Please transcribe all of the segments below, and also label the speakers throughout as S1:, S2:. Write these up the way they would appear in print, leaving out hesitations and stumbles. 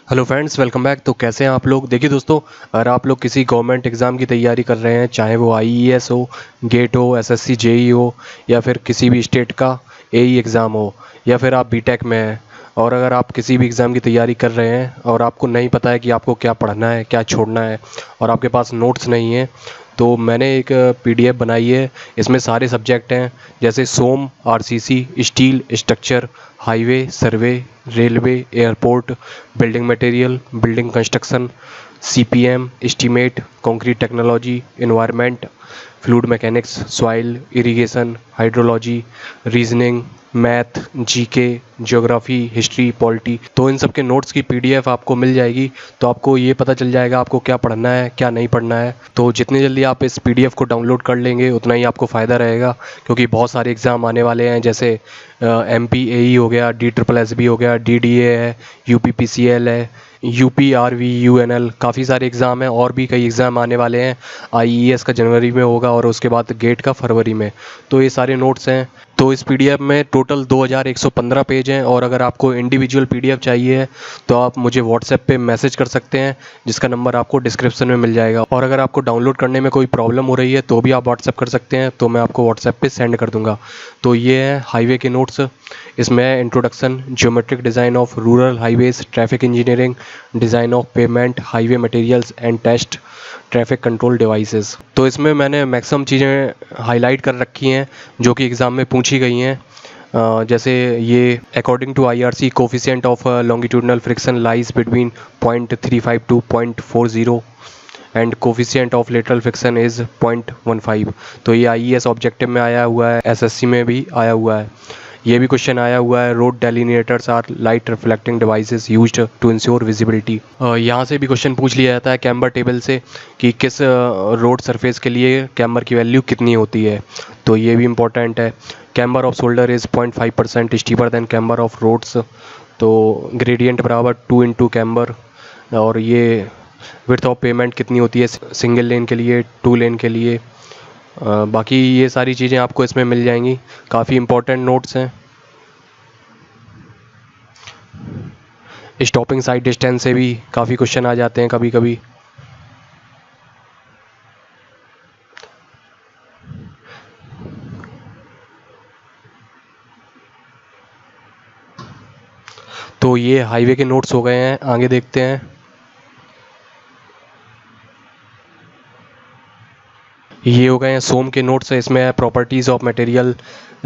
S1: Hello friends, welcome back. तो कैसे हैं आप लोग। देखिए दोस्तों, अगर आप लोग किसी गवर्नमेंट एग्ज़ाम की तैयारी कर रहे हैं, चाहे वो आईईएस हो, गेट हो, एसएससी जेई हो, या फिर किसी भी स्टेट का एई एग्ज़ाम हो, या फिर आप बीटेक में हैं, और अगर आप किसी भी एग्ज़ाम की तैयारी कर रहे हैं और आपको नहीं पता है कि आपको क्या पढ़ना है, क्या छोड़ना है, और आपके पास नोट्स नहीं हैं, तो मैंने एक पीडीएफ बनाई है। इसमें सारे सब्जेक्ट हैं, जैसे SOM, RCC, steel, structure, highway, survey, railway, airport, building material, building construction, CPM, estimate, concrete technology, environment, fluid mechanics, soil, irrigation, hydrology, reasoning, math, GK, geography, history, polity. तो इन सब के नोट्स की पीडीएफ आपको मिल जाएगी। तो आपको ये पता चल जाएगा आपको क्या पढ़ना है, क्या नहीं पढ़ना है। तो जितनी जल्दी आप इस पीडीएफ को डाउनलोड कर लेंगे उतना ही आपको फ़ायदा रहेगा, क्योंकि बहुत सारे एग्ज़ाम आने वाले हैं, जैसे एमपीएई हो गया, DSSB हो गया, डीडीए है, यूपीपीसीएल है, यूपीआरवीयूएनएल, काफ़ी सारे एग्ज़ाम हैं, और भी कई एग्ज़ाम आने वाले हैं। आईईएस का जनवरी में होगा और उसके बाद गेट का फरवरी में। तो ये सारे नोट्स हैं। तो इस पीडीएफ में टोटल 2115 पेज हैं, और अगर आपको इंडिविजुअल पीडीएफ चाहिए तो आप मुझे व्हाट्सएप पे मैसेज कर सकते हैं, जिसका नंबर आपको डिस्क्रिप्शन में मिल जाएगा। और अगर आपको डाउनलोड करने में कोई प्रॉब्लम हो रही है तो भी आप व्हाट्सएप कर सकते हैं, तो मैं आपको व्हाट्सएप पे सेंड कर दूंगा। तो ये है हाईवे के नोट्स। इसमें introduction, geometric design of rural highways, traffic engineering, design of pavement, highway materials and test, traffic control devices. तो इसमें मैंने मैक्सिमम चीज़ें हाईलाइट कर रखी हैं जो कि एग्ज़ाम में पूछी गई हैं। जैसे ये according to IRC, coefficient of longitudinal friction lies between 0.35 to 0.40 and coefficient of lateral friction is 0.15। तो ये आईईएस ऑब्जेक्टिव में आया हुआ है, एसएससी में भी आया हुआ है। ये भी क्वेश्चन आया हुआ है, road delineators are light reflecting devices used to ensure visibility. यहाँ से भी क्वेश्चन पूछ लिया जाता है कैम्बर टेबल से कि किस रोड सरफेस के लिए कैम्बर की वैल्यू कितनी होती है। तो ये भी इम्पोर्टेंट है। Camber of shoulder is 0.5% steeper than camber of roads. तो ग्रेडियंट बराबर 2 इंटू कैम्बर। और ये विड्थ ऑफ पेमेंट कितनी होती है सिंगल लेन के लिए, 2 लेन के लिए। बाकी ये सारी चीज़ें आपको इसमें मिल जाएंगी। काफ़ी इम्पोर्टेंट नोट्स हैं। स्टॉपिंग साइड डिस्टेंस से भी काफ़ी क्वेश्चन आ जाते हैं कभी कभी। तो ये हाईवे के नोट्स हो गए हैं, आगे देखते हैं। ये हो गए हैं सोम के नोट्स। इसमें है properties of material,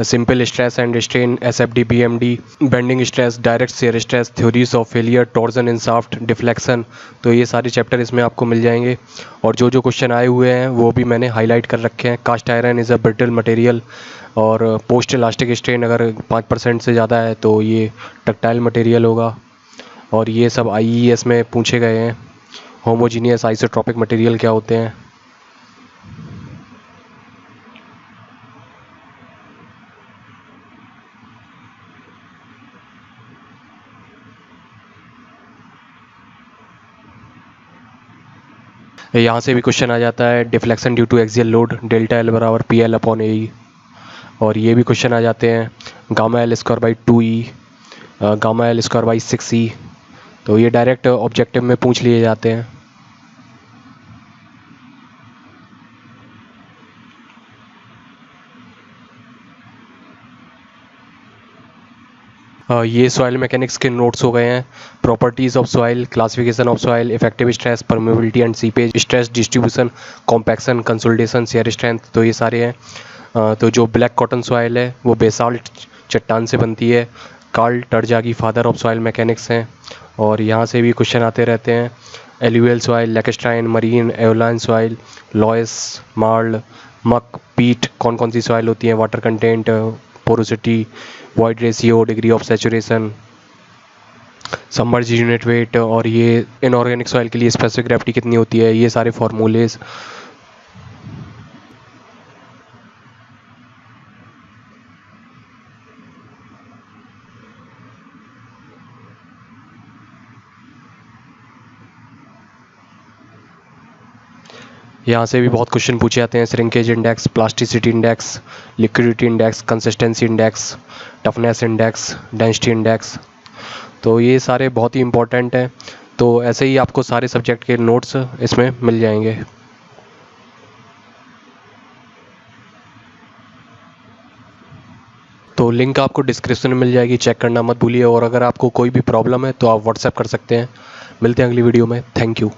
S1: simple stress and strain, SFD, BMD, bending stress, direct shear stress, theories of failure, torsion in shaft, deflection. तो ये सारे चैप्टर इसमें आपको मिल जाएंगे। और जो जो क्वेश्चन आए हुए हैं वो भी मैंने हाईलाइट कर रखे हैं। Cast iron is a brittle material, और पोस्ट इलास्टिक स्ट्रेन अगर 5% से ज़्यादा है तो ये डक्टाइल मटेरियल होगा। और ये सब आईईएस में पूछे गए हैं। होमोजीनियस आइसोट्रॉपिक मटेरियल क्या होते हैं। यहाँ से भी क्वेश्चन आ जाता है, deflection due to axial load, delta L बराबर पी एल अपॉन ए। और ये भी क्वेश्चन आ जाते हैं, gamma L square by 2E, gamma L square by 6E। तो ये डायरेक्ट ऑब्जेक्टिव में पूछ लिए जाते हैं। ये सॉइल मैकेनिक्स के नोट्स हो गए हैं। Properties of soil, classification of soil, effective stress, permeability and seepage, stress distribution, compaction, consolidation, shear strength. तो ये सारे हैं। तो जो ब्लैक कॉटन सॉइल है वो बेसाल्ट चट्टान से बनती है। Karl Terzaghi father of soil mechanics हैं। और यहाँ से भी क्वेश्चन आते रहते हैं। Alluvial soil, lacustrine, marine, aeolian soil, loess, marl, muck, peat, कौन कौन सी सॉइल होती है, water content, porosity, void ratio, degree of saturation, submerge unit weight, और ये इनऑर्गेनिक सॉइल के लिए स्पेसिफिक ग्रेविटी कितनी होती है, ये सारे फार्मूलेज। यहाँ से भी बहुत क्वेश्चन पूछे जाते हैं। Shrinkage index, plasticity index, liquidity index, consistency index, toughness index, density index. तो ये सारे बहुत ही इंपॉर्टेंट हैं। तो ऐसे ही आपको सारे सब्जेक्ट के नोट्स इसमें मिल जाएंगे। तो लिंक आपको डिस्क्रिप्शन में मिल जाएगी, चेक करना मत भूलिए। और अगर आपको कोई भी प्रॉब्लम है तो आप व्हाट्सएप कर सकते हैं। मिलते हैं अगली वीडियो में। Thank you.